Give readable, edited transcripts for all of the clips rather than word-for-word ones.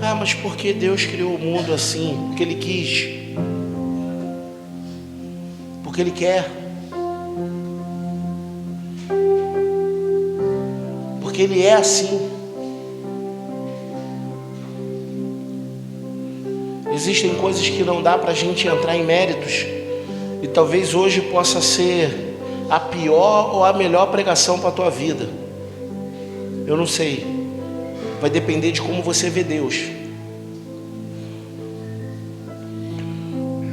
Ah, mas por que Deus criou o mundo assim? Porque Ele quis. Porque Ele quer. Porque Ele é assim. Existem coisas que não dá para a gente entrar em méritos. E talvez hoje possa ser a pior ou a melhor pregação para a tua vida. Eu não sei. Vai depender de como você vê Deus.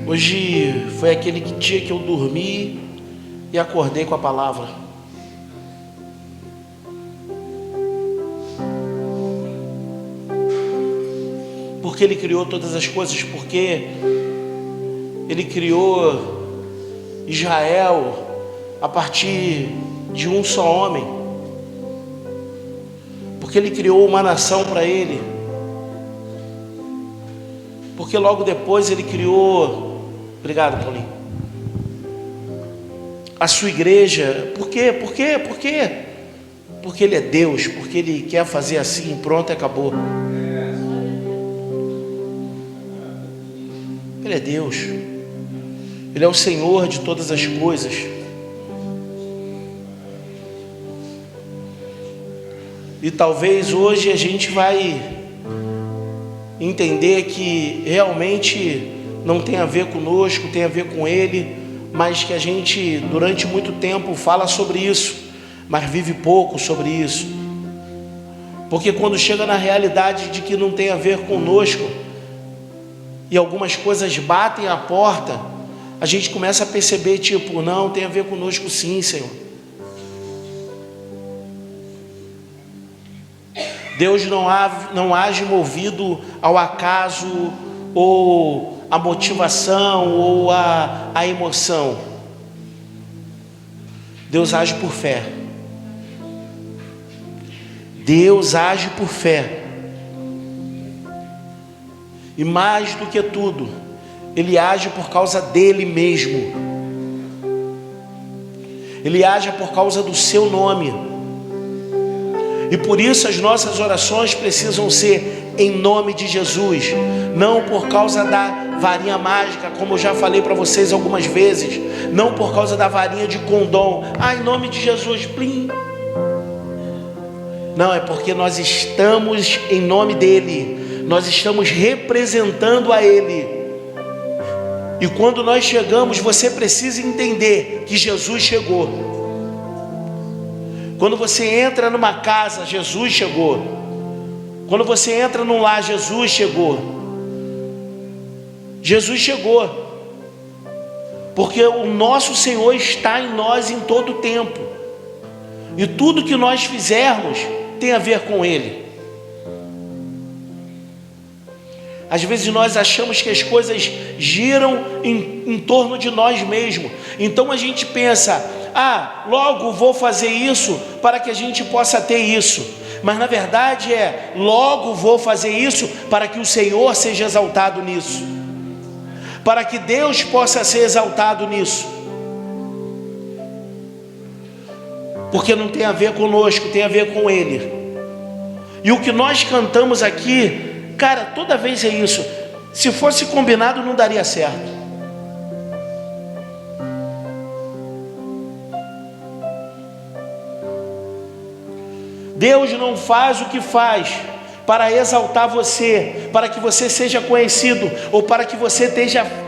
Hoje foi aquele dia que eu dormi e acordei com a palavra. Porque Ele criou todas as coisas, porque Ele criou Israel a partir de um só homem, porque Ele criou uma nação para Ele, porque logo depois Ele criou, obrigado Paulinho, a sua igreja. Por quê? Porque Ele é Deus, porque Ele quer fazer assim, pronto, acabou. Ele é Deus, Ele é o Senhor de todas as coisas. E talvez hoje a gente vai entender que realmente não tem a ver conosco, tem a ver com Ele, mas que a gente durante muito tempo fala sobre isso, mas vive pouco sobre isso. Porque quando chega na realidade de que não tem a ver conosco, e algumas coisas batem a porta, a gente começa a perceber, tipo, não, tem a ver conosco sim, Senhor. Deus não age movido ao acaso, ou a motivação, ou a emoção. Deus age por fé. Deus age por fé. E mais do que tudo, Ele age por causa dEle mesmo. Ele age por causa do seu nome. E por isso as nossas orações precisam ser em nome de Jesus, não por causa da varinha mágica, como eu já falei para vocês algumas vezes, não por causa da varinha de condom. Ah, em nome de Jesus, plim. Não, é porque nós estamos em nome dEle. Nós estamos representando a Ele. E quando nós chegamos, você precisa entender que Jesus chegou. Quando você entra numa casa, Jesus chegou. Quando você entra num lar, Jesus chegou. Jesus chegou. Porque o nosso Senhor está em nós em todo o tempo. E tudo que nós fizermos tem a ver com Ele. Às vezes nós achamos que as coisas giram em torno de nós mesmos. Então a gente pensa, logo vou fazer isso para que a gente possa ter isso. Mas na verdade logo vou fazer isso para que o Senhor seja exaltado nisso. Para que Deus possa ser exaltado nisso. Porque não tem a ver conosco, tem a ver com Ele. E o que nós cantamos aqui, cara, toda vez é isso. Se fosse combinado, não daria certo. Deus não faz o que faz para exaltar você, para que você seja conhecido, ou para que você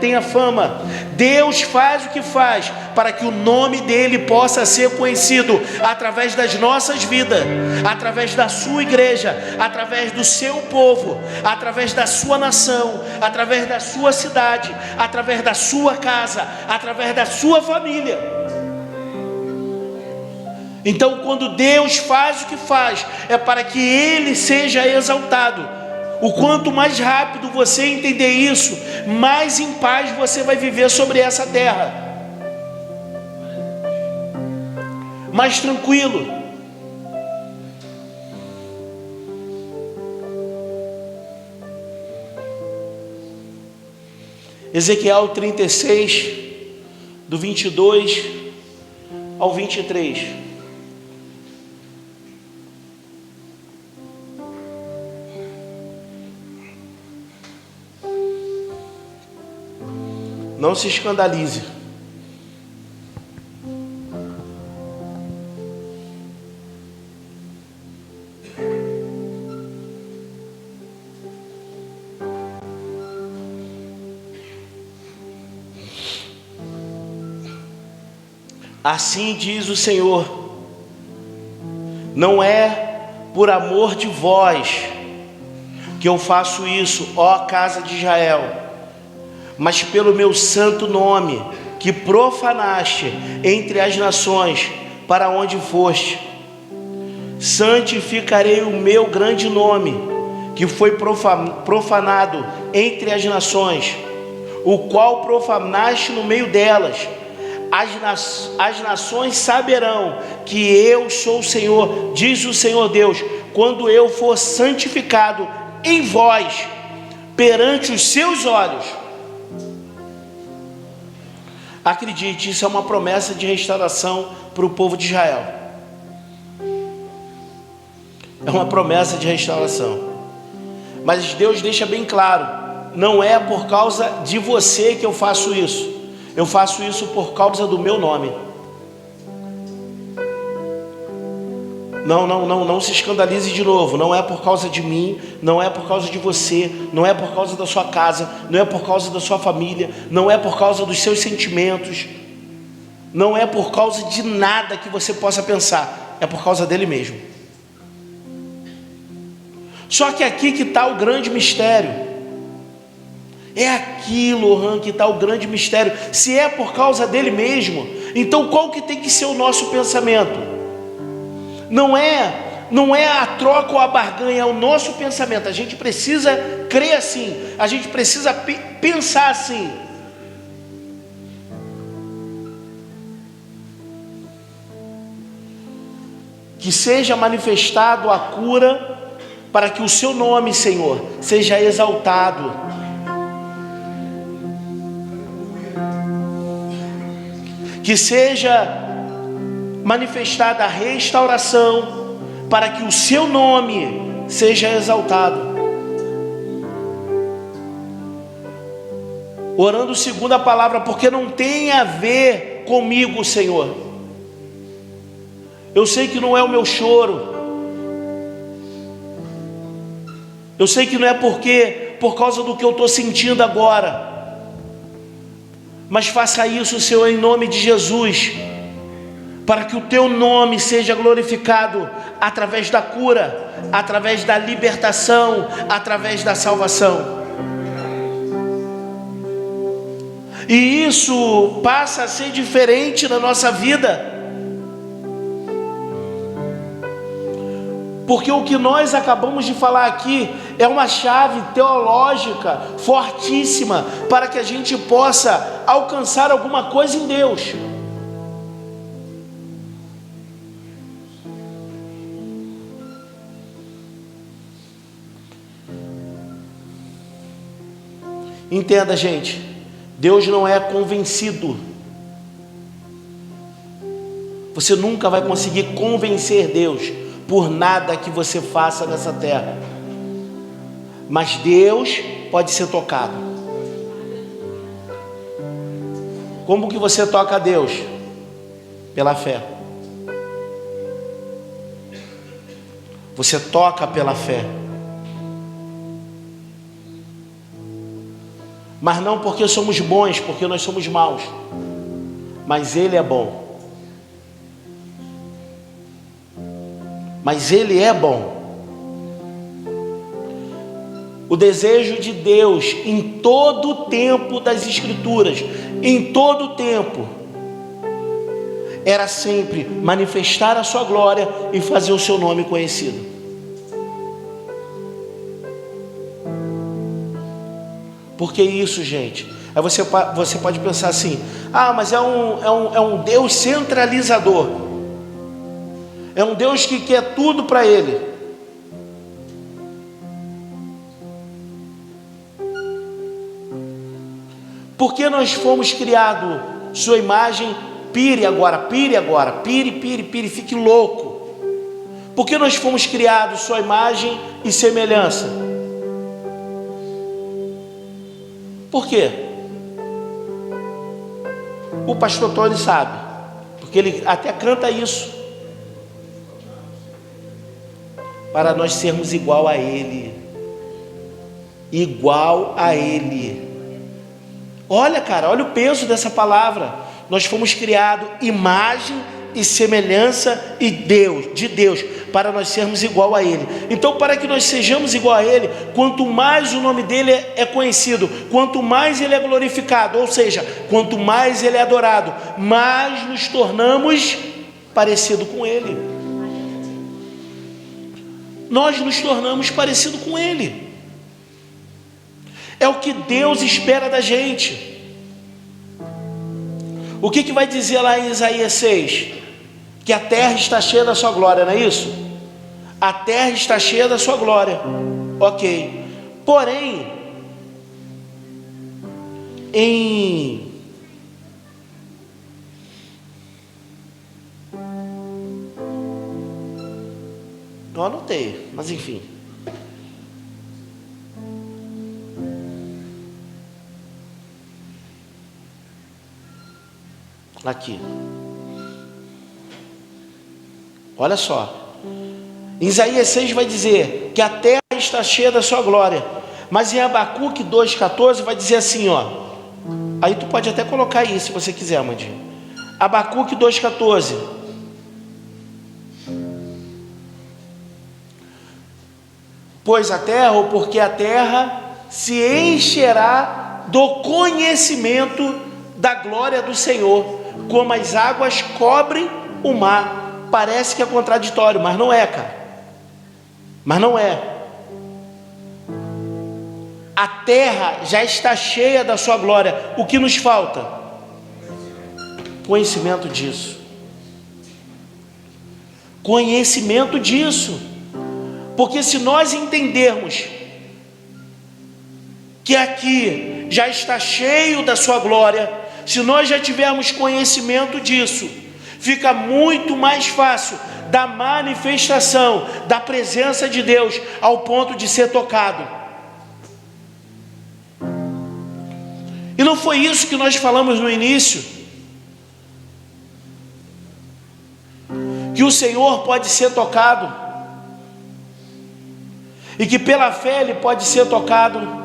tenha fama. Deus faz o que faz para que o nome dEle possa ser conhecido através das nossas vidas, através da sua igreja, através do seu povo, através da sua nação, através da sua cidade, através da sua casa, através da sua família. Então, quando Deus faz o que faz, é para que Ele seja exaltado. O quanto mais rápido você entender isso, mais em paz você vai viver sobre essa terra. Mais tranquilo. Ezequiel 36, do 22 ao 23. não se escandalize. Assim diz o Senhor: não é por amor de vós que eu faço isso, ó casa de Israel, mas pelo meu santo nome, que profanaste entre as nações para onde foste. Santificarei o meu grande nome, que foi profanado entre as nações, o qual profanaste no meio delas. As nações saberão que eu sou o Senhor, diz o Senhor Deus, quando eu for santificado em vós, perante os seus olhos. Acredite, isso é uma promessa de restauração para o povo de Israel. É uma promessa de restauração. Mas Deus deixa bem claro: não é por causa de você que eu faço isso. Eu faço isso por causa do meu nome. Não se escandalize de novo. Não é por causa de mim, não é por causa de você, não é por causa da sua casa, não é por causa da sua família, não é por causa dos seus sentimentos, não é por causa de nada que você possa pensar. É por causa dele mesmo. Só que aqui que está o grande mistério. É aqui, Lohan, que está o grande mistério. Se é por causa dele mesmo, então qual que tem que ser o nosso pensamento? Não é a troca ou a barganha, é o nosso pensamento. A gente precisa crer assim, a gente precisa pensar assim. Que seja manifestado a cura, para que o seu nome, Senhor, seja exaltado. Que seja manifestada a restauração, para que o seu nome seja exaltado. Orando segundo a palavra, porque não tem a ver comigo, Senhor. Eu sei que não é o meu choro. Eu sei que não é por causa do que eu estou sentindo agora. Mas faça isso, Senhor, em nome de Jesus, para que o teu nome seja glorificado através da cura, através da libertação, através da salvação. E isso passa a ser diferente na nossa vida, porque o que nós acabamos de falar aqui é uma chave teológica fortíssima para que a gente possa alcançar alguma coisa em Deus. Entenda, gente, Deus não é convencido. Você nunca vai conseguir convencer Deus por nada que você faça nessa terra. Mas Deus pode ser tocado. Como que você toca a Deus? Pela fé. Você toca pela fé. Mas não porque somos bons, porque nós somos maus. Mas Ele é bom. Mas Ele é bom. O desejo de Deus em todo o tempo das Escrituras, em todo o tempo, era sempre manifestar a sua glória e fazer o seu nome conhecido. Por que isso, gente? Aí você pode pensar assim: ah, mas é um Deus centralizador. É um Deus que quer tudo para Ele. Porque nós fomos criados sua imagem. Pire agora, pire, fique louco. Porque nós fomos criados sua imagem e semelhança. Por quê? O pastor Tony sabe, porque ele até canta isso. Para nós sermos igual a Ele. Igual a Ele. Olha, cara, olha o peso dessa palavra. Nós fomos criados imagem e semelhança de Deus, para nós sermos igual a Ele. Então, para que nós sejamos igual a Ele, quanto mais o nome dEle é conhecido, quanto mais Ele é glorificado, ou seja, quanto mais Ele é adorado, mais nos tornamos parecido com Ele. Nós nos tornamos parecido com Ele. É o que Deus espera da gente. O que vai dizer lá em Isaías 6? Que a terra está cheia da sua glória, não é isso? A terra está cheia da sua glória. Ok. Porém, eu anotei, mas enfim. Aqui. Olha só. Em Isaías 6 vai dizer que a terra está cheia da sua glória. Mas em Abacuque 2,14 vai dizer assim, ó. Aí tu pode até colocar aí se você quiser, Amandinho. Abacuque 2,14. Pois a terra, ou porque a terra se encherá do conhecimento da glória do Senhor, como as águas cobrem o mar. Parece que é contraditório, mas não é, cara. Mas não é. A terra já está cheia da sua glória. O que nos falta? Conhecimento disso. Conhecimento disso. Porque se nós entendermos que aqui já está cheio da sua glória, se nós já tivermos conhecimento disso, fica muito mais fácil da manifestação da presença de Deus ao ponto de ser tocado. E não foi isso que nós falamos no início? Que o Senhor pode ser tocado, e que pela fé Ele pode ser tocado.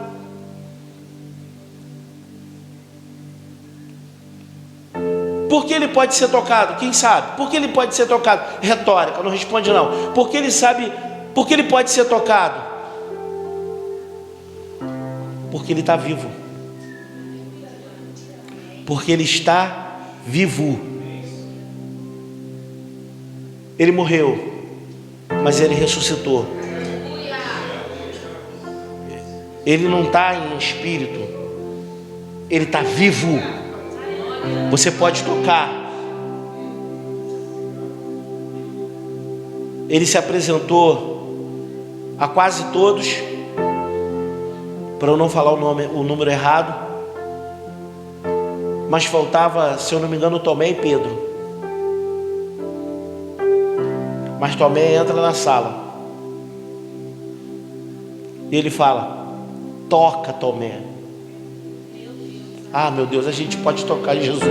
Por que Ele pode ser tocado? Quem sabe? Por que Ele pode ser tocado? Retórica, não responde não. Porque Ele sabe, por que Ele pode ser tocado? Porque Ele está vivo. Porque Ele está vivo. Ele morreu, mas Ele ressuscitou. Ele não está em espírito, Ele está vivo. Você pode tocar. Ele se apresentou a quase todos, para eu não falar o número errado, mas faltava, se eu não me engano, Tomé e Pedro. Mas Tomé entra na sala e ele fala: toca, Tomé. Ah, meu Deus, a gente pode tocar em Jesus.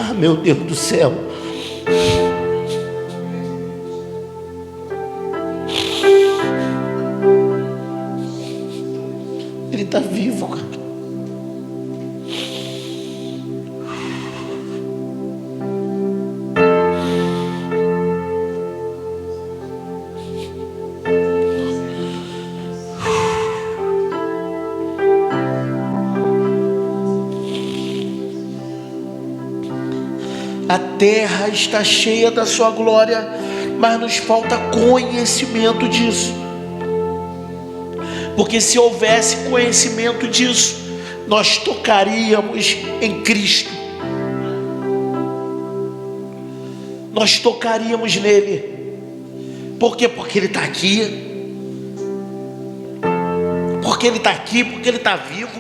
Ah, meu Deus do céu. Ele está vivo, cara. A terra está cheia da sua glória, mas nos falta conhecimento disso. Porque se houvesse conhecimento disso, nós tocaríamos em Cristo. Nós tocaríamos nele. Por quê? Porque Ele está aqui. Porque Ele está aqui, porque Ele está vivo.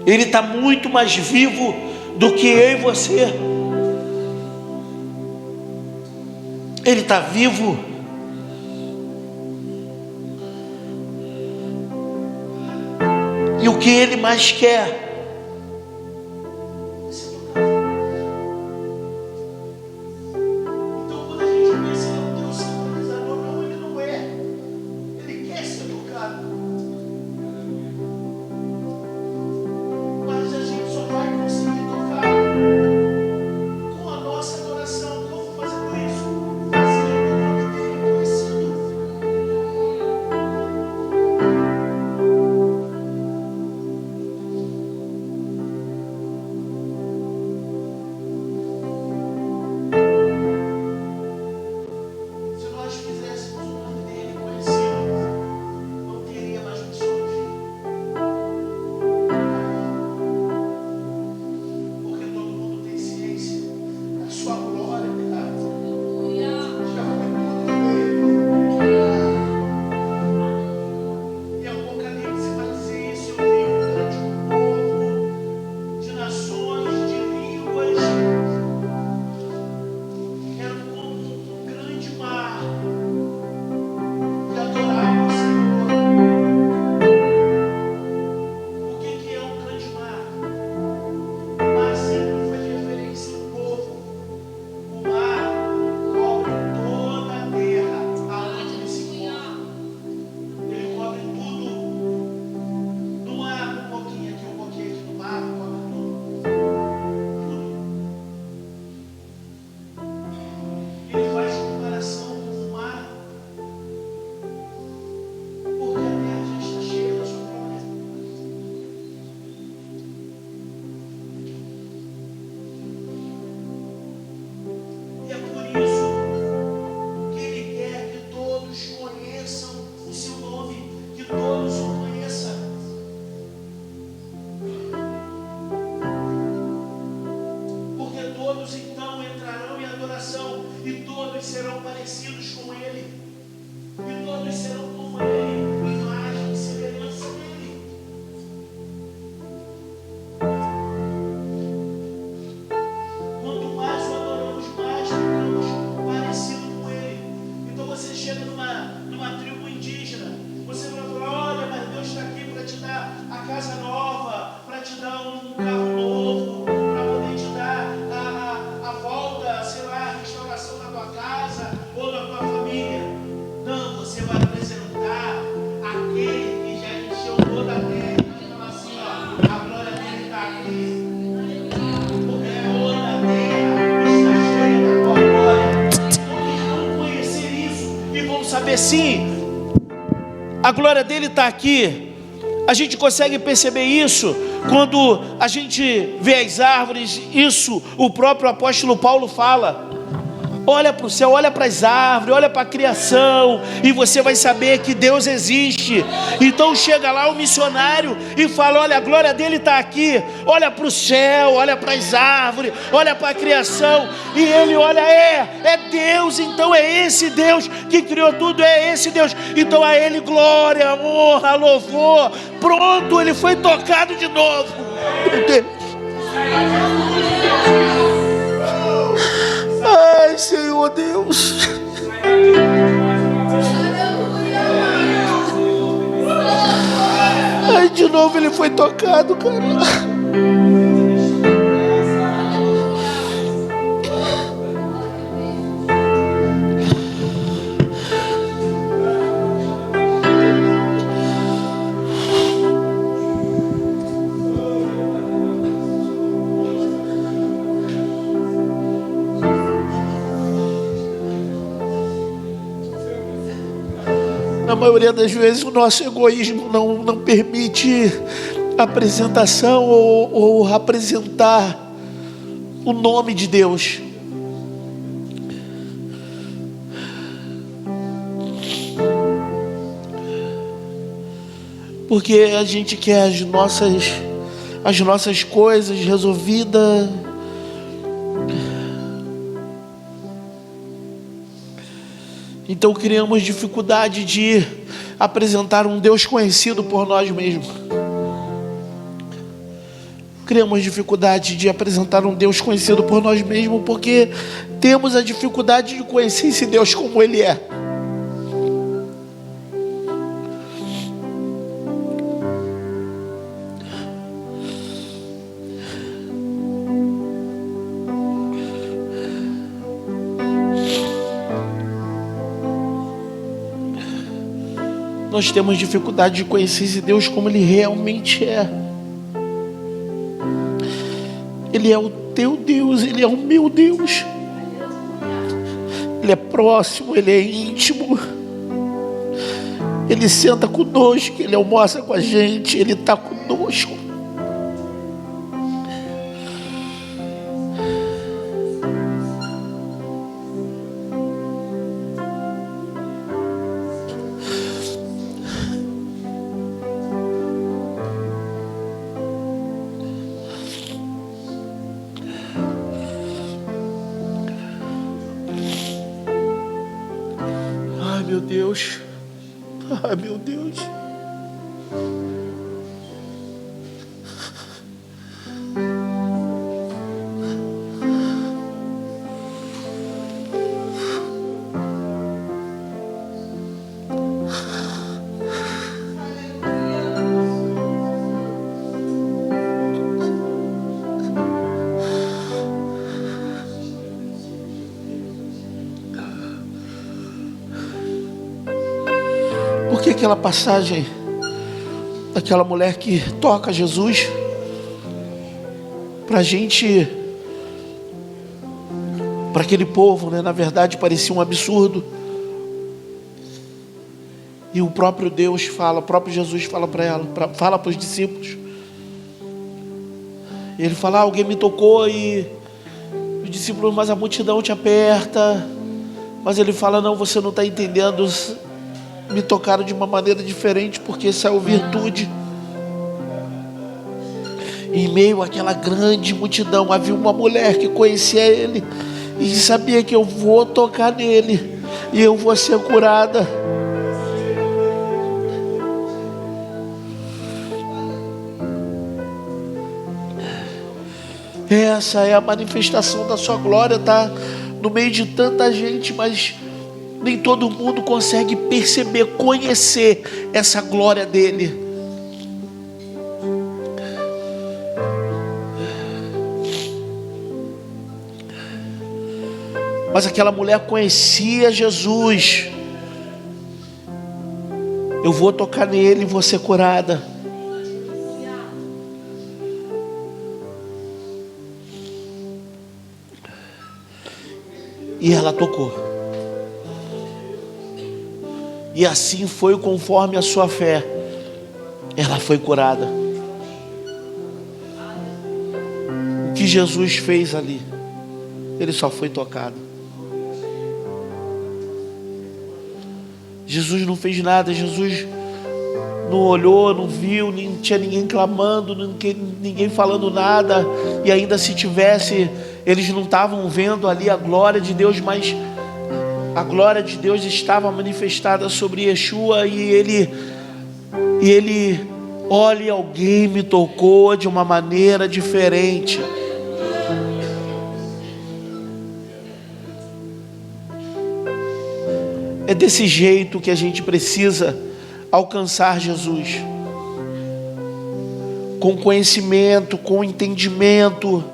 Ele está muito mais vivo do que eu e você. Ele está vivo. E o que Ele mais quer? Então, quando a gente pensa em um Deus sincronizador, não, Ele não é. Ele quer ser tocado. Mas a gente só vai conseguir tocar com a nossa adoração. Como fazendo isso? Fazendo o nome dele conhecido. Se nós fizéssemos o nome dele conhecido, não teria mais missões. Porque todo mundo tem ciência da sua glória, cara. Já foi tudo com ele. E Apocalipse vai dizer isso: eu vi um grande povo de nações, de línguas, era como um grande mar que adorava o Senhor. O que é um grande mar? O mar sempre foi referência ao povo. O mar cobre toda a terra aonde ele se encontra. Ele cobre tudo. Não há um pouquinho aqui no mar, cobre tudo. Tudo. Ele faz comparação com o mar, porque a terra já está cheia da sua glória. E é por isso que Ele quer que todos conheçam o seu nome, que todos o conheçam. Porque todos então entrarão em adoração e todos serão parecidos com Ele. E todos serão como Ele, imagem e semelhança dEle. Quanto mais o adoramos, mais ficamos parecidos com Ele. Então você chega numa tribo indígena, você vai falar: olha, mas Deus está aqui para te dar a casa nova, para te dar um carro novo, para poder te dar a volta, sei lá, a restauração na tua casa ou na tua família. Não, você vai apresentar aquele que já encheu toda a terra. Vai falar assim: ó, a glória dele está aqui. Porque toda a terra está cheia da tua glória. Todos vão conhecer isso e vão saber, sim, a glória dele está aqui. A gente consegue perceber isso quando a gente vê as árvores. Isso o próprio apóstolo Paulo fala. Olha para o céu, olha para as árvores, olha para a criação, e você vai saber que Deus existe. Então chega lá o missionário e fala: olha, a glória dele está aqui. Olha para o céu, olha para as árvores, olha para a criação. E ele olha: é Deus. Então é esse Deus que criou tudo, é esse Deus. Então a ele glória, honra, louvor. Pronto, ele foi tocado de novo. Meu Deus. Ai, Senhor Deus. Ai, de novo ele foi tocado, cara. Na maioria das vezes o nosso egoísmo não permite apresentação ou apresentar o nome de Deus. Porque a gente quer as nossas coisas resolvidas. Então criamos dificuldade de apresentar um Deus conhecido por nós mesmos. Criamos dificuldade de apresentar um Deus conhecido por nós mesmos porque temos a dificuldade de conhecer esse Deus como Ele é. nós temos dificuldade de conhecer esse Deus como Ele realmente é. Ele é o teu Deus, Ele é o meu Deus. Ele é próximo, Ele é íntimo. Ele senta conosco, Ele almoça com a gente, Ele está conosco. Ai, meu Deus. Ai, meu Deus. Por que aquela passagem daquela mulher que toca Jesus, pra gente, para aquele povo, né, na verdade parecia um absurdo, e o próprio Deus fala, o próprio Jesus fala para ela, fala para os discípulos, ele fala: alguém me tocou, e os discípulos: mas a multidão te aperta. Mas ele fala: não, você não está entendendo, me tocaram de uma maneira diferente, porque saiu virtude. Em meio àquela grande multidão havia uma mulher que conhecia ele e sabia que eu vou tocar nele e eu vou ser curada. Essa é a manifestação da sua glória, tá? No meio de tanta gente, mas nem todo mundo consegue perceber, conhecer essa glória dele. Mas aquela mulher conhecia Jesus. Eu vou tocar nele e vou ser curada. E ela tocou. E assim foi conforme a sua fé. Ela foi curada. O que Jesus fez ali? Ele só foi tocado. Jesus não fez nada. Jesus não olhou, não viu, não tinha ninguém clamando, ninguém falando nada. E ainda se tivesse, eles não estavam vendo ali a glória de Deus, mas a glória de Deus estava manifestada sobre Yeshua. E ele, olha, alguém me tocou de uma maneira diferente. É desse jeito que a gente precisa alcançar Jesus, com conhecimento, com entendimento,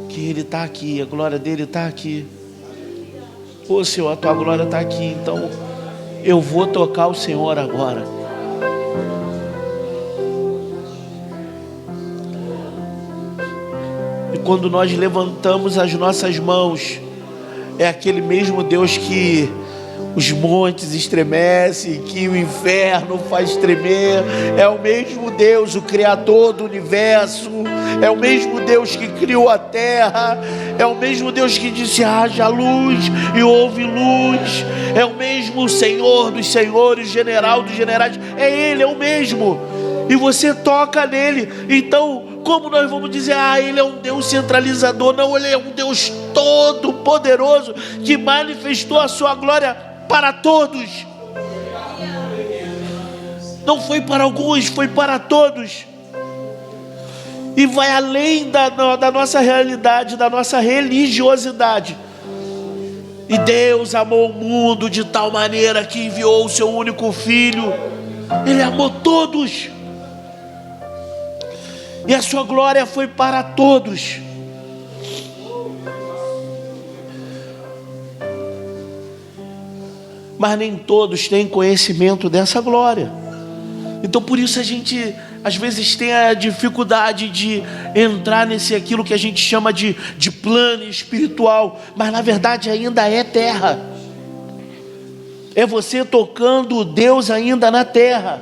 que Ele está aqui, a glória dele está aqui. Ô Senhor, a tua glória está aqui, então eu vou tocar o Senhor agora. E quando nós levantamos as nossas mãos, é aquele mesmo Deus que os montes estremecem, que o inferno faz tremer. É o mesmo Deus, o Criador do universo. É o mesmo Deus que criou a terra. É o mesmo Deus que disse: haja luz e houve luz. É o mesmo Senhor dos senhores, general dos generais. É Ele, é o mesmo. E você toca nele. Então, como nós vamos dizer: Ele é um Deus centralizador? Não, Ele é um Deus todo poderoso, que manifestou a sua glória para todos. Não foi para alguns, foi para todos. E vai além da nossa realidade, da nossa religiosidade. E Deus amou o mundo de tal maneira que enviou o seu único filho. Ele amou todos. E a sua glória foi para todos. mas nem todos têm conhecimento dessa glória. Então por isso a gente às vezes tem a dificuldade de entrar aquilo que a gente chama de plano espiritual, mas na verdade ainda é terra. É você tocando Deus ainda na terra,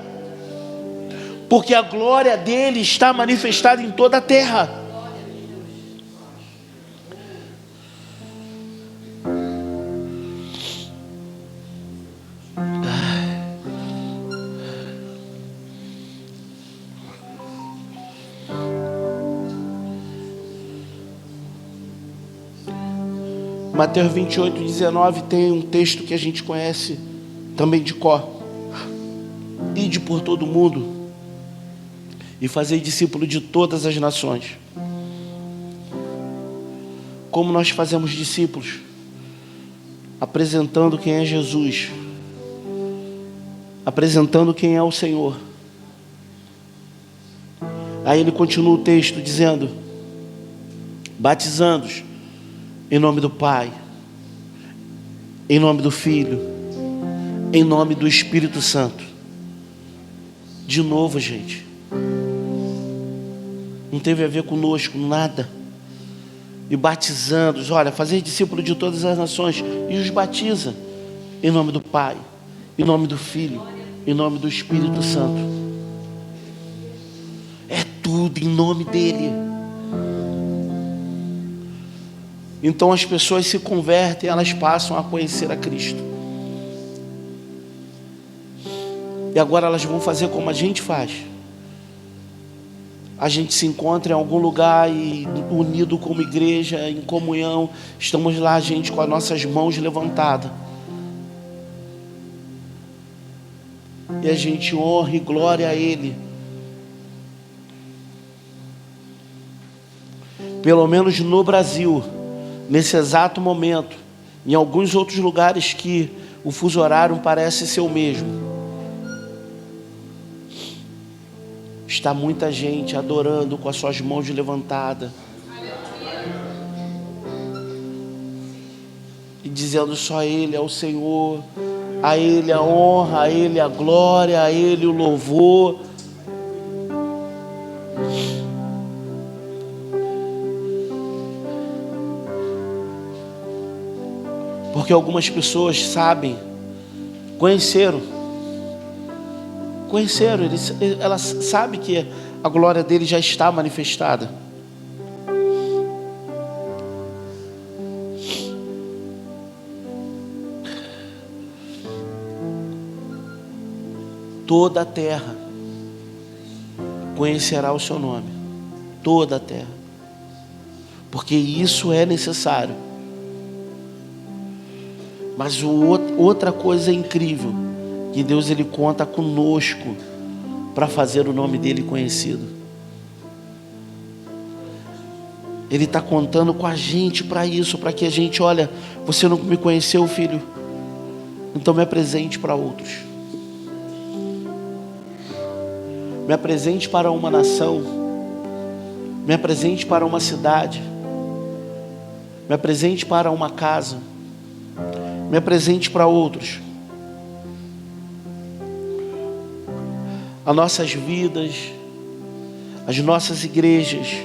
porque a glória dele está manifestada em toda a terra. Mateus 28, 19 tem um texto que a gente conhece também de cor. Ide por todo o mundo e fazei discípulo de todas as nações. Como nós fazemos discípulos? Apresentando quem é Jesus, apresentando quem é o Senhor. Aí ele continua o texto dizendo: batizando-os em nome do Pai, em nome do Filho, em nome do Espírito Santo. De novo, gente, não teve a ver conosco, nada. E batizando-os, olha, fazer discípulo de todas as nações, e os batiza em nome do Pai, em nome do Filho, em nome do Espírito Santo. É tudo em nome dele. Então as pessoas se convertem, elas passam a conhecer a Cristo. E agora elas vão fazer como a gente faz. A gente se encontra em algum lugar e unido como igreja, em comunhão, estamos lá, gente, com as nossas mãos levantadas. E a gente honra e glória a Ele. Pelo menos no Brasil, nesse exato momento, em alguns outros lugares que o fuso horário parece ser o mesmo, está muita gente adorando com as suas mãos levantadas e dizendo: só Ele é o Senhor, a Ele a honra, a Ele a glória, a Ele o louvor. Porque algumas pessoas sabem, conheceram, elas sabem que a glória dele já está manifestada. Toda a terra conhecerá o seu nome, toda a terra, porque isso é necessário. Mas outra coisa incrível, que Deus ele conta conosco para fazer o nome dele conhecido. Ele está contando com a gente para isso, para que a gente, olha, você não me conheceu, filho, então me apresente para outros. Me apresente para uma nação, me apresente para uma cidade, me apresente para uma casa, me apresente para outros. As nossas vidas, as nossas igrejas,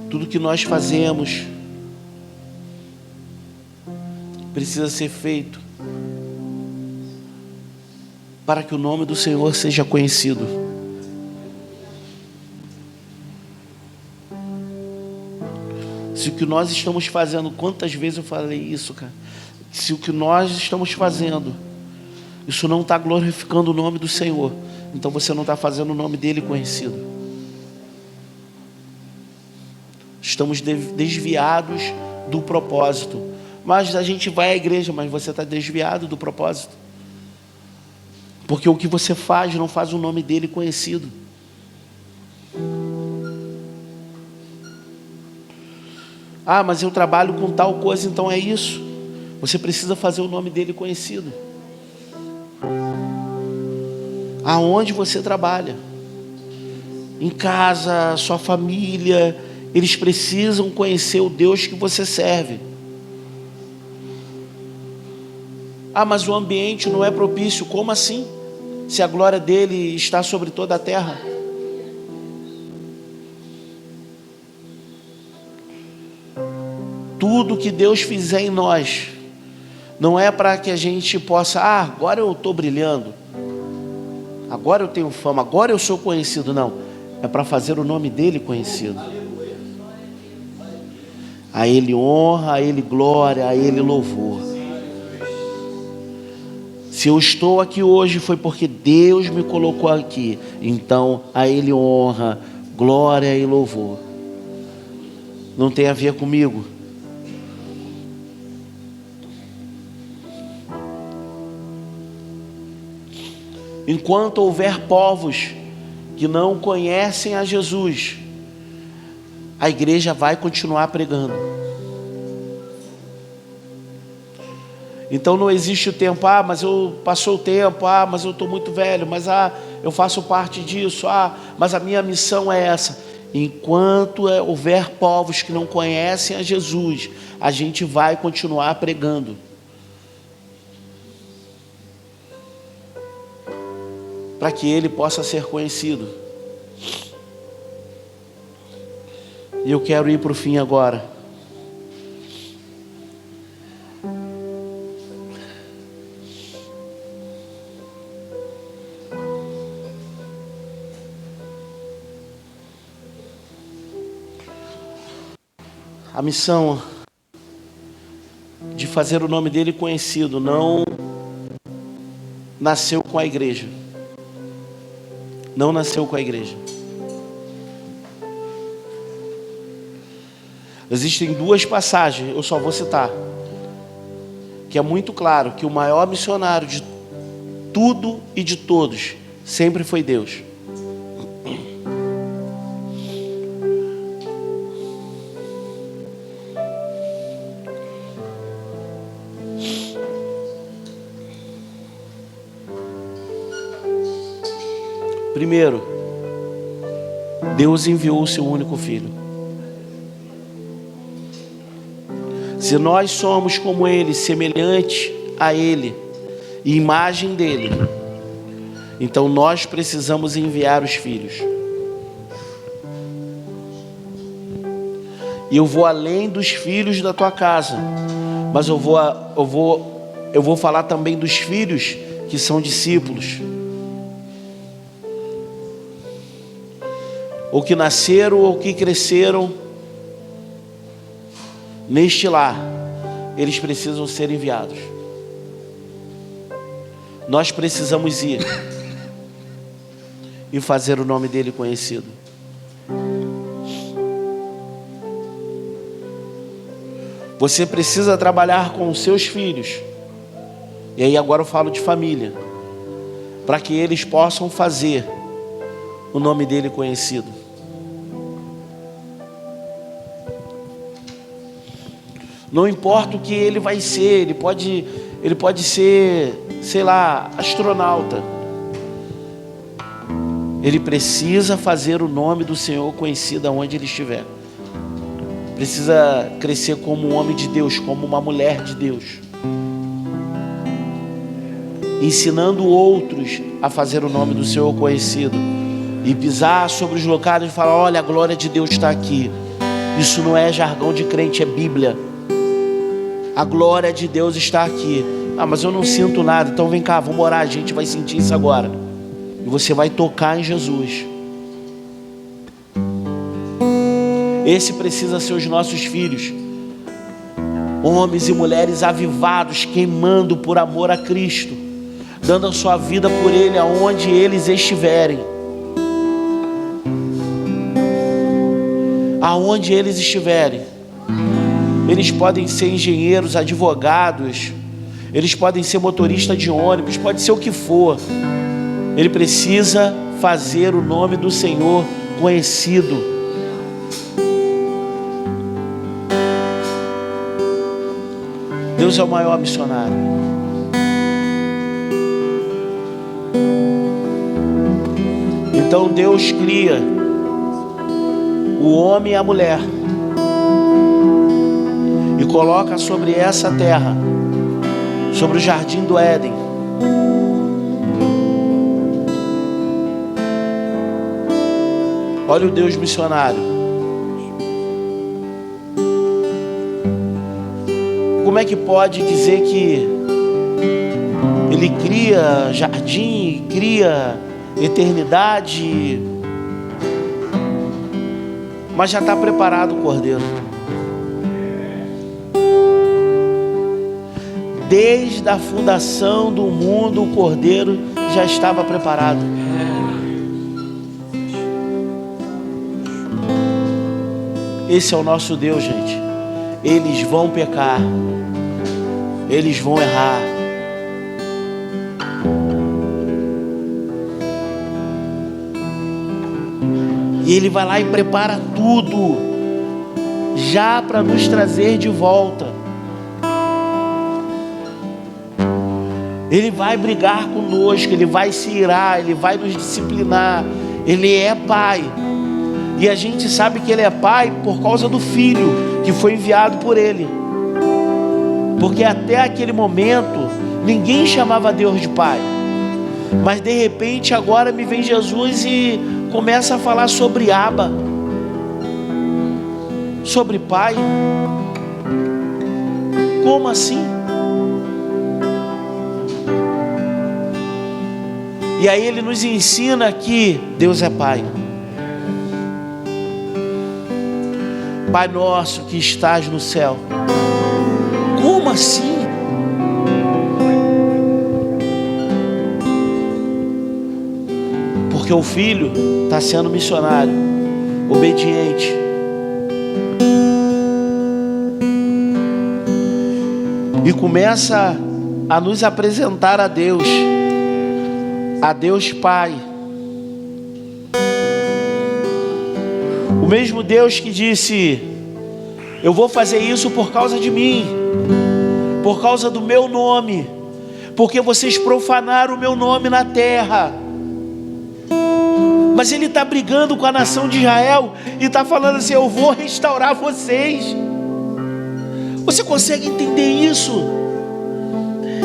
tudo que nós fazemos precisa ser feito para que o nome do Senhor seja conhecido. Se o que nós estamos fazendo, quantas vezes eu falei isso, cara? Se o que nós estamos fazendo, isso não está glorificando o nome do Senhor, então você não está fazendo o nome dele conhecido. Estamos desviados do propósito. Mas a gente vai à igreja, mas você está desviado do propósito. Porque o que você faz não faz o nome dele conhecido. Ah, mas eu trabalho com tal coisa, então é isso. Você precisa fazer o nome dele conhecido. Aonde você trabalha, em casa, sua família, eles precisam conhecer o Deus que você serve. Ah, mas o ambiente não é propício. Como assim? Se a glória dele está sobre toda a terra. Tudo que Deus fizer em nós, não é para que a gente possa, agora eu estou brilhando, agora eu tenho fama, agora eu sou conhecido. Não, é para fazer o nome dele conhecido. A ele honra, a ele glória, a ele louvor. Se eu estou aqui hoje foi porque Deus me colocou aqui. Então a ele honra, glória e louvor. Não tem a ver comigo. Enquanto houver povos que não conhecem a Jesus, a igreja vai continuar pregando. Então não existe o tempo, mas passou o tempo, mas eu estou muito velho, mas eu faço parte disso, mas a minha missão é essa. Enquanto houver povos que não conhecem a Jesus, a gente vai continuar pregando. Para que ele possa ser conhecido. E eu quero ir para o fim agora. A missão de fazer o nome dele conhecido não nasceu com a igreja. Não nasceu com a igreja. Existem duas passagens, eu só vou citar, que é muito claro que o maior missionário de tudo e de todos sempre foi Deus. Primeiro, Deus enviou o seu único filho. Se nós somos como ele, semelhante a ele, e imagem dele, então nós precisamos enviar os filhos. E eu vou além dos filhos da tua casa, mas eu vou falar também dos filhos que são discípulos, ou que nasceram ou que cresceram neste lar. Eles precisam ser enviados. Nós precisamos ir e fazer o nome dele conhecido. Você precisa trabalhar com os seus filhos, e aí agora eu falo de família, para que eles possam fazer o nome dele conhecido. Não importa o que ele vai ser, ele pode ser, sei lá, astronauta. Ele precisa fazer o nome do Senhor conhecido aonde ele estiver. Precisa crescer como um homem de Deus, como uma mulher de Deus, ensinando outros a fazer o nome do Senhor conhecido, e pisar sobre os locais e falar: olha, a glória de Deus está aqui. Isso não é jargão de crente, é Bíblia. A glória de Deus está aqui. Mas eu não sinto nada. Então vem cá, vamos orar, a gente vai sentir isso agora. E você vai tocar em Jesus. Esse precisa ser os nossos filhos, homens e mulheres avivados, queimando por amor a Cristo, dando a sua vida por Ele aonde eles estiverem. Aonde eles estiverem. Eles podem ser engenheiros, advogados, eles podem ser motoristas de ônibus, pode ser o que for. Ele precisa fazer o nome do Senhor conhecido. Deus é o maior missionário. Então Deus cria o homem e a mulher e coloca sobre essa terra, sobre o jardim do Éden, olha o Deus missionário. Como é que pode dizer que Ele cria jardim, cria eternidade, mas já está preparado o cordeiro? Desde a fundação do mundo, o cordeiro já estava preparado. Esse é o nosso Deus, gente. Eles vão pecar, eles vão errar, e Ele vai lá e prepara tudo já para nos trazer de volta. Ele vai brigar conosco, Ele vai se irar, Ele vai nos disciplinar. Ele é Pai, e a gente sabe que Ele é Pai por causa do Filho que foi enviado por Ele, porque até aquele momento ninguém chamava Deus de Pai, mas de repente agora me vem Jesus e começa a falar sobre Abba, sobre Pai. Como assim? E aí Ele nos ensina que Deus é Pai. Pai nosso que estás no céu. Como assim? Porque o filho está sendo missionário, obediente. E começa a nos apresentar a Deus Pai. O mesmo Deus que disse: eu vou fazer isso por causa de mim, por causa do meu nome, porque vocês profanaram o meu nome na terra. Mas Ele está brigando com a nação de Israel e está falando assim: eu vou restaurar vocês. Você consegue entender isso?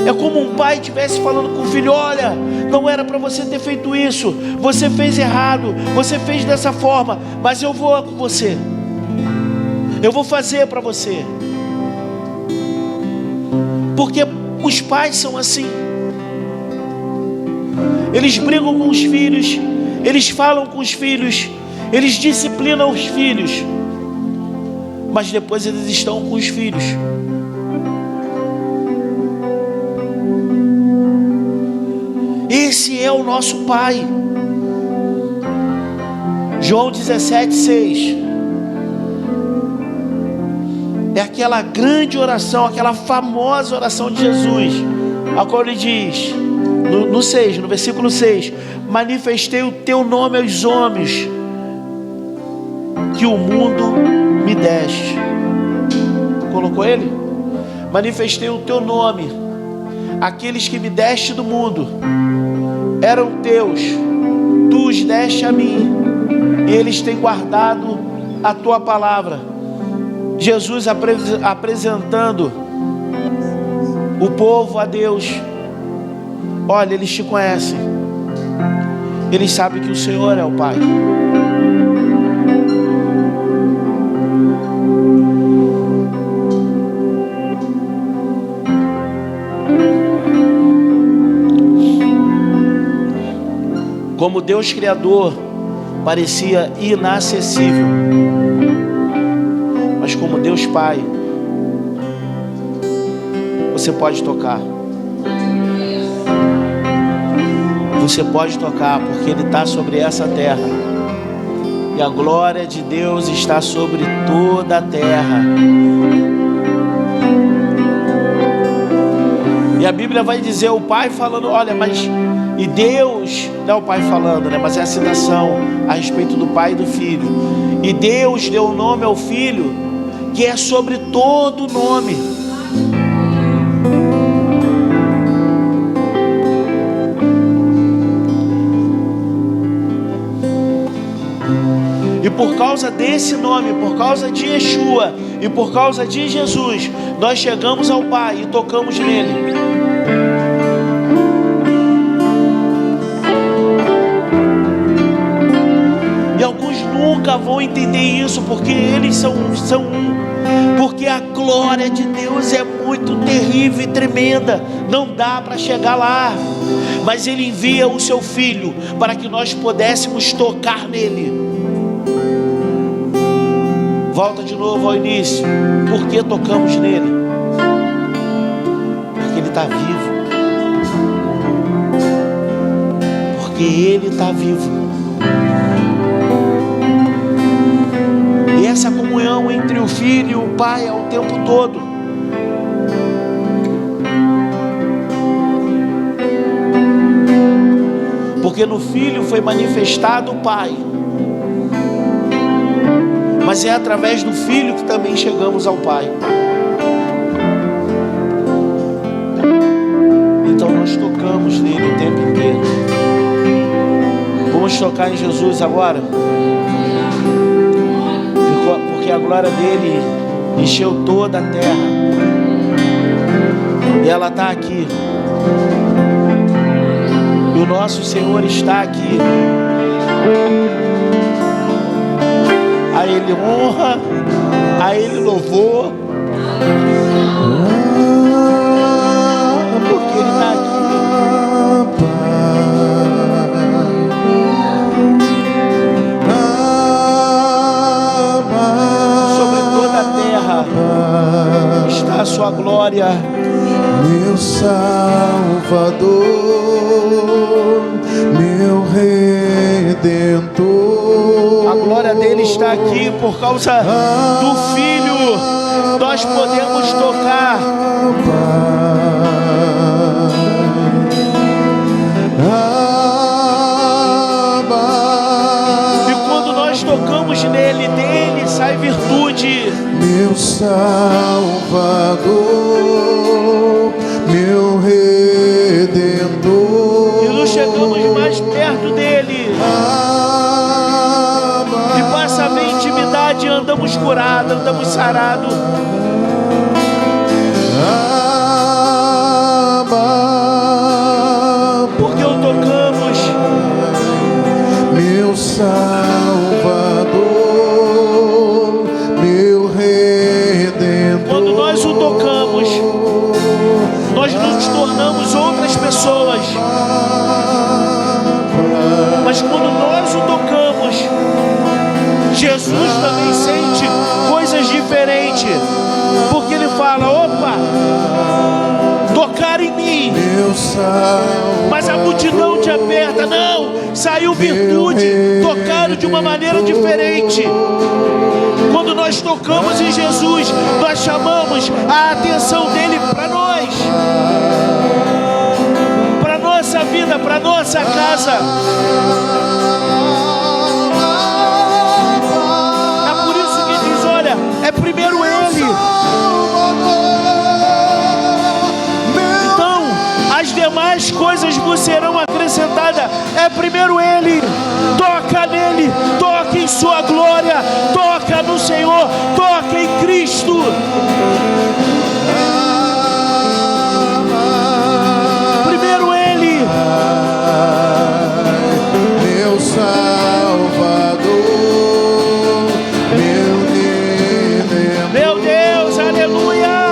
É como um pai estivesse falando com o filho: olha, não era para você ter feito isso, você fez errado, você fez dessa forma, mas eu vou com você, eu vou fazer para você. Porque os pais são assim, eles brigam com os filhos, eles falam com os filhos, eles disciplinam os filhos, mas depois eles estão com os filhos. Esse é o nosso Pai. João 17:6 é aquela grande oração, aquela famosa oração de Jesus, a qual Ele diz no versículo 6: manifestei o teu nome aos homens que o mundo me deste. Colocou Ele? Manifestei o teu nome, aqueles que me deste do mundo eram teus, tu os deste a mim, e eles têm guardado a tua palavra. Jesus apresentando o povo a Deus. Olha, eles te conhecem, eles sabem que o Senhor é o Pai. Como Deus Criador parecia inacessível, mas como Deus Pai, você pode tocar. Você pode tocar, porque Ele está sobre essa terra, e a glória de Deus está sobre toda a terra. E a Bíblia vai dizer, o Pai falando, olha, mas... E Deus, não é o Pai falando, né? Mas é a citação a respeito do Pai e do Filho. E Deus deu o nome ao Filho, que é sobre todo nome. E por causa desse nome, por causa de Yeshua e por causa de Jesus, nós chegamos ao Pai e tocamos nele. E alguns nunca vão entender isso, porque eles são um. Porque a glória de Deus é muito terrível e tremenda, não dá para chegar lá. Mas Ele envia o seu Filho para que nós pudéssemos tocar nele. Volta de novo ao início. Por que tocamos nele? Porque Ele está vivo. Porque Ele está vivo. E essa comunhão entre o Filho e o Pai é o tempo todo. Porque no Filho foi manifestado o Pai. Mas é através do Filho que também chegamos ao Pai. Então nós tocamos nele o tempo inteiro. Vamos tocar em Jesus agora? Porque a glória dele encheu toda a terra. E ela está aqui. E o nosso Senhor está aqui. A Ele honra, a Ele louvor, porque Ele está aqui. Sobre toda a terra está a sua glória. Meu Salvador, meu Redentor. A glória dele está aqui por causa do Filho. Nós podemos tocar. E quando nós tocamos nele, dele sai virtude. Meu Salvador, meu Redentor. E nos chegamos mais perto dele. E passa a ver intimidade, andamos curados, andamos sarados. Porque o tocamos. Meu Salvador, meu Redentor. Quando nós o tocamos, nós nos tornamos outras pessoas. Mas quando nós o tocamos, Jesus também sente coisas diferentes. Porque Ele fala, opa, tocar em mim. Mas a multidão te aperta. Não, saiu virtude, tocaram de uma maneira diferente. Quando nós tocamos em Jesus, nós chamamos a atenção dele para nós, para nossa vida, para nossa casa. É por isso que diz, olha, é primeiro Ele. Então, as demais coisas vos serão acrescentadas. É primeiro Ele. Toca nele, toca em sua glória, toca no Senhor, toca em Cristo. Primeiro Ele. Meu Salvador, meu Redentor. Meu Deus, aleluia.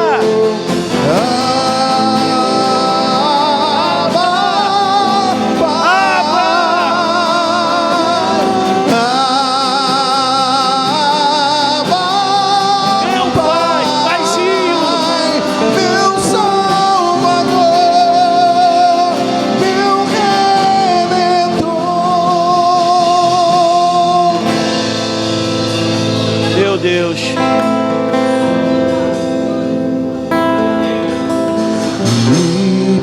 Deus. Me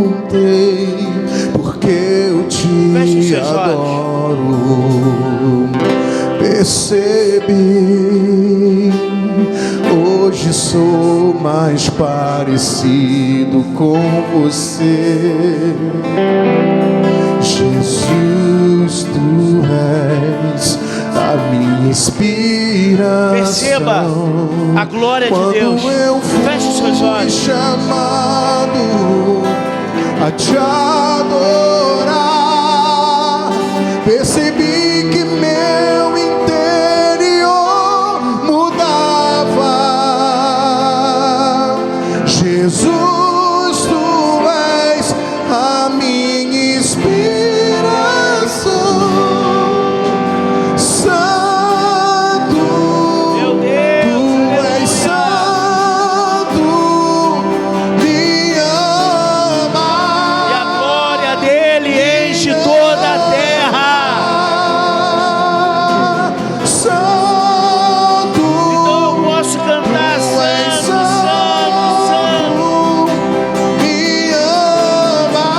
perguntei por que eu te adoro. Percebi, hoje sou mais parecido com você. Jesus, tu és a minha inspiração. Perceba a glória de Deus. Feche os seus olhos. Chamado a te adorar, percebi que meu interior mudava. Jesus, tu és a minha inspiração. Santo, Meu Deus, tu és santo, me ama. e a glória dele enche toda a terra. Santo, Então eu posso cantar santo, santo, santo. me ama,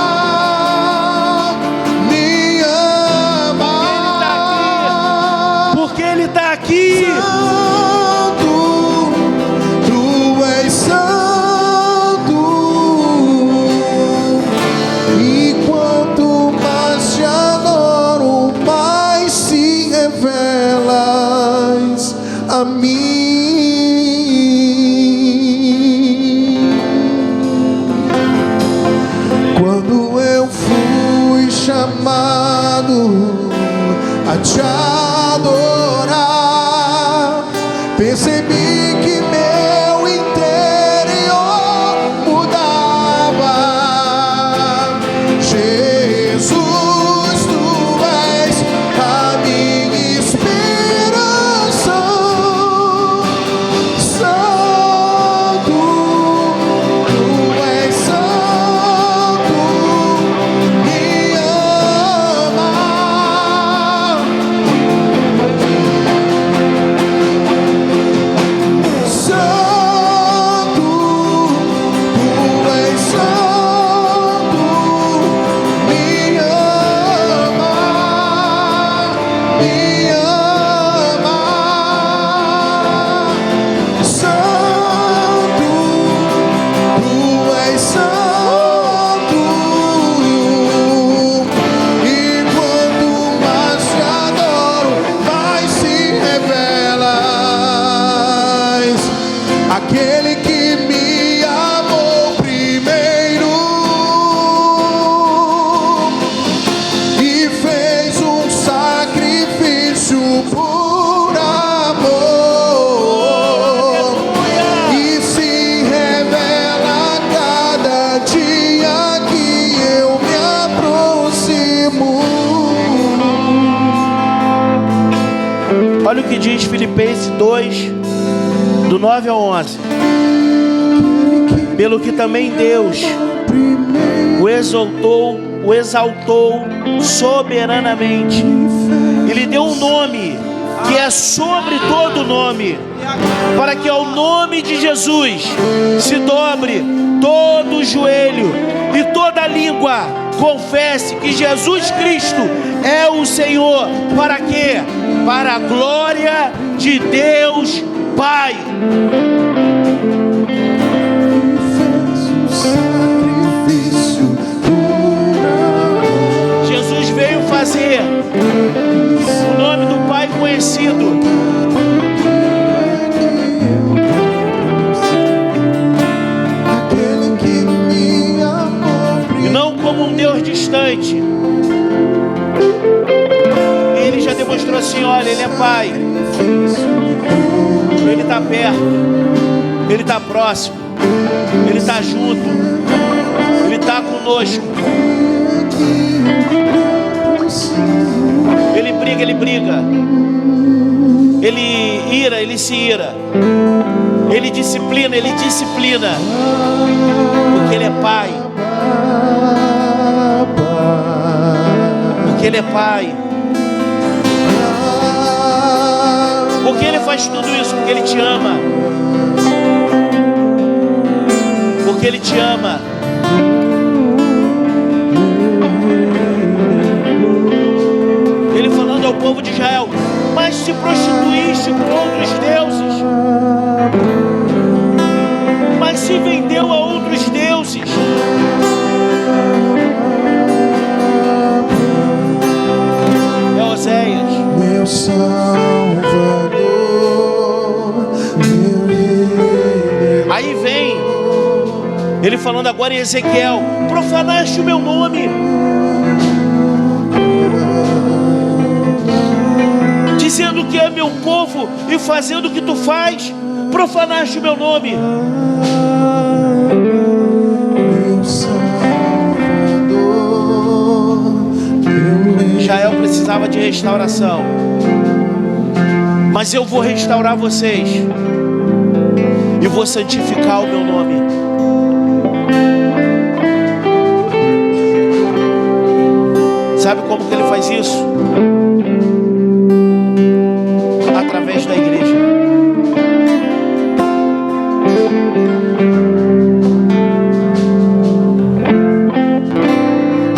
me ama. Porque ele está aqui. Santo, tu és santo. E quanto mais te adoro, mais se revelas a mim. Quando eu fui chamado a te adorar, percebi que meu interior mudava. Jesus, tu és a minha inspiração. Santo, tu és santo, me ama. Santo, tu és santo, me ama, me ama. Santo, tu és santo, e quanto mais te adoro, mais se revelas aquele que me amou primeiro e fez um sacrifício por amor, e se revela a cada dia que eu me aproximo. Olha o que diz Filipenses 2, do 9 ao 11. Pelo que também Deus o exaltou soberanamente e lhe deu um nome que é sobre todo nome, para que ao nome de Jesus se dobre todo o joelho e toda língua confesse que Jesus Cristo é o Senhor. Para quê? Para a glória de Deus Pai. Sacrifício por amor. Jesus veio fazer o nome do Pai conhecido. Aquele que me amou E não como um Deus distante. Ele já demonstrou assim, olha, Ele é Pai. Ele está perto. Ele está próximo. Ele está junto. Ele está conosco. Ele briga, Ele briga. Ele ira, Ele se ira. Ele disciplina, Ele disciplina. Porque Ele é Pai. Porque Ele é Pai. Porque Ele faz tudo isso? Porque Ele te ama. Porque Ele te ama. Ele falando ao povo de Israel: mas se prostituíste com outros deuses, mas se vendeu a outros deuses. É Oséias. Ele falando agora em Ezequiel: profanaste o meu nome, dizendo que é meu povo e fazendo o que tu faz, profanaste o meu nome. Israel precisava de restauração, mas eu vou restaurar vocês e vou santificar o meu nome. Sabe como que ele faz isso? Através da igreja.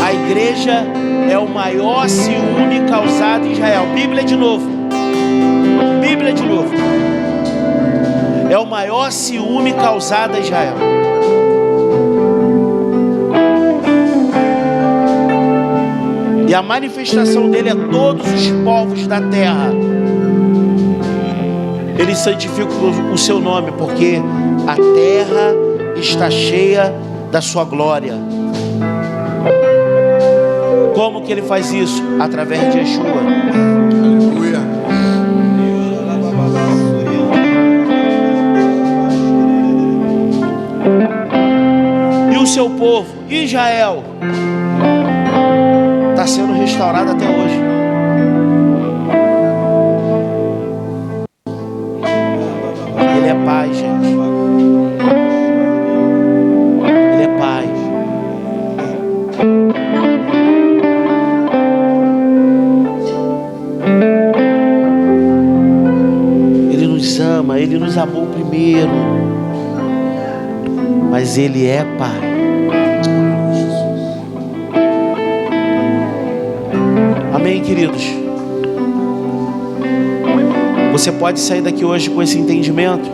A igreja é o maior ciúme causado em Israel. Bíblia de novo. Bíblia de novo. É o maior ciúme causado a Israel. E a manifestação dele a todos os povos da terra. Ele santifica o seu nome, porque a terra está cheia da sua glória. Como que ele faz isso? Através de Yeshua. Aleluia. E o seu povo, Israel, está sendo restaurado até hoje. Ele é Pai, gente. Ele é Pai. Ele nos ama, Ele nos amou primeiro. Mas Ele é Pai. Amém, queridos? Você pode sair daqui hoje com esse entendimento?